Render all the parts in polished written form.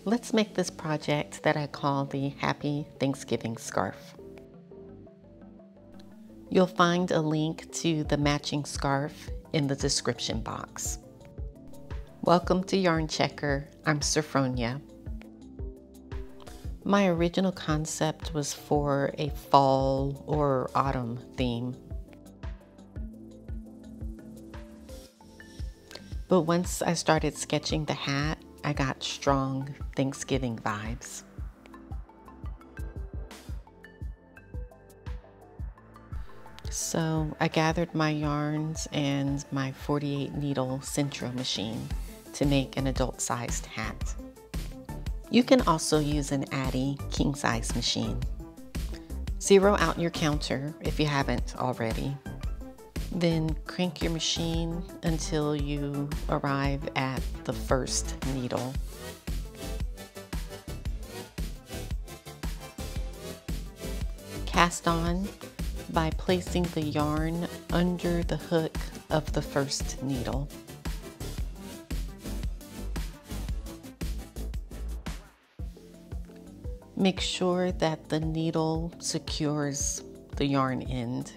Let's make this project that I call the Happy Thanksgiving Scarf. You'll find a link to the matching scarf in the description box. Welcome to Yarn Checker. I'm Sophronia. My original concept was for a fall or autumn theme. But once I started sketching the hat, I got strong Thanksgiving vibes. So I gathered my yarns and my 48 needle Sentro machine to make an adult-sized hat. You can also use an Addi King size machine. Zero out your counter if you haven't already. Then crank your machine until you arrive at the first needle. Cast on by placing the yarn under the hook of the first needle. Make sure that the needle secures the yarn end.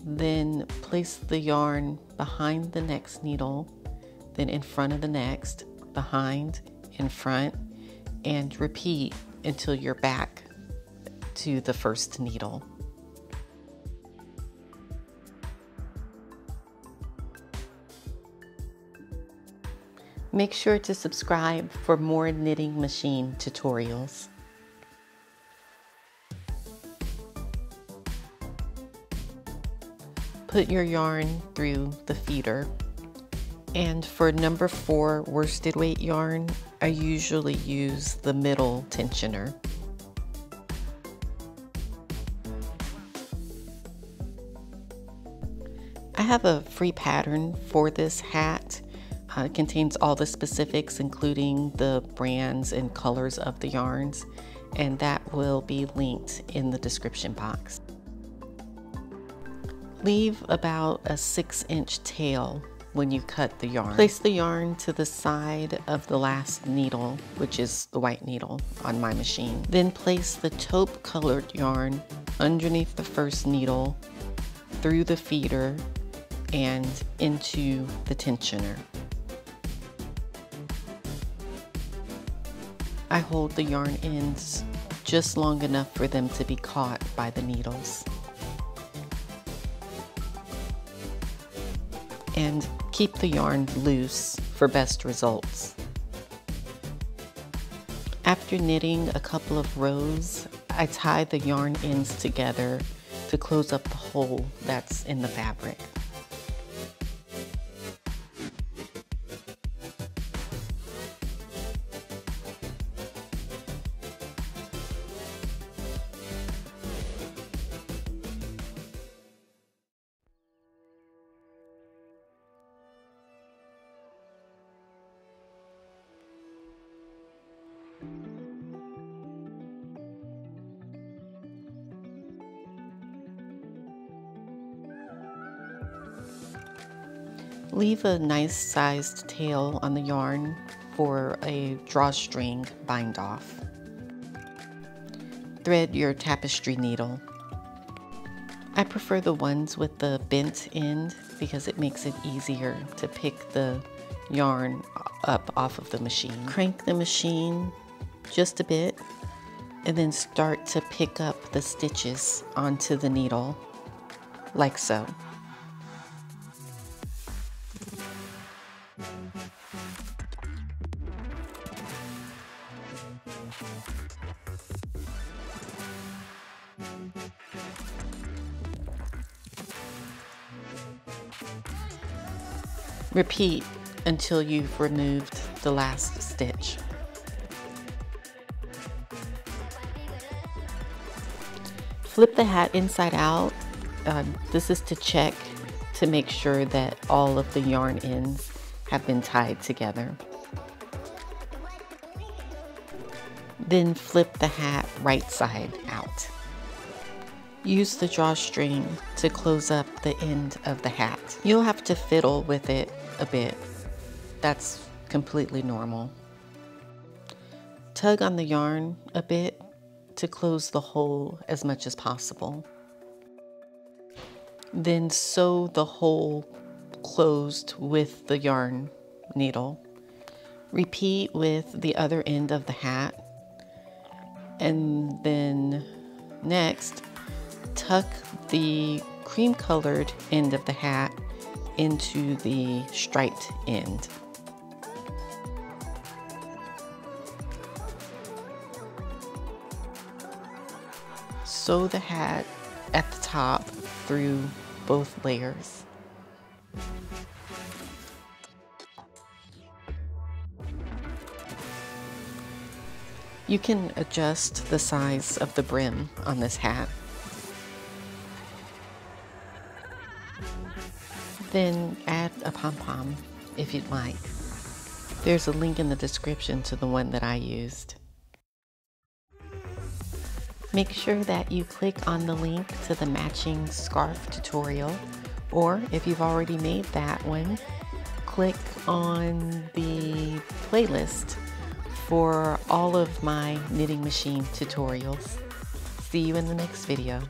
Then place the yarn behind the next needle, then in front of the next, behind, in front, and repeat until you're back to the first needle. Make sure to subscribe for more knitting machine tutorials. Put your yarn through the feeder. And for number 4 worsted weight yarn, I usually use the middle tensioner. I have a free pattern for this hat. It contains all the specifics, including the brands and colors of the yarns, and that will be linked in the description box. Leave about a 6-inch tail when you cut the yarn. Place the yarn to the side of the last needle, which is the white needle on my machine. Then place the taupe colored yarn underneath the first needle, through the feeder, and into the tensioner. I hold the yarn ends just long enough for them to be caught by the needles. And keep the yarn loose for best results. After knitting a couple of rows, I tie the yarn ends together to close up the hole that's in the fabric. Leave a nice sized tail on the yarn for a drawstring bind off. Thread your tapestry needle. I prefer the ones with the bent end because it makes it easier to pick the yarn up off of the machine. Crank the machine just a bit and then start to pick up the stitches onto the needle, like so. Repeat until you've removed the last stitch. Flip the hat inside out. This is to check to make sure that all of the yarn ends have been tied together. Then flip the hat right side out. Use the drawstring to close up the end of the hat. You'll have to fiddle with it a bit. That's completely normal. Tug on the yarn a bit to close the hole as much as possible. Then sew the hole closed with the yarn needle. Repeat with the other end of the hat. And then next, tuck the cream colored end of the hat into the striped end. Sew the hat at the top through both layers. You can adjust the size of the brim on this hat. Then add a pom-pom if you'd like. There's a link in the description to the one that I used. Make sure that you click on the link to the matching scarf tutorial, or if you've already made that one, click on the playlist for all of my knitting machine tutorials. See you in the next video.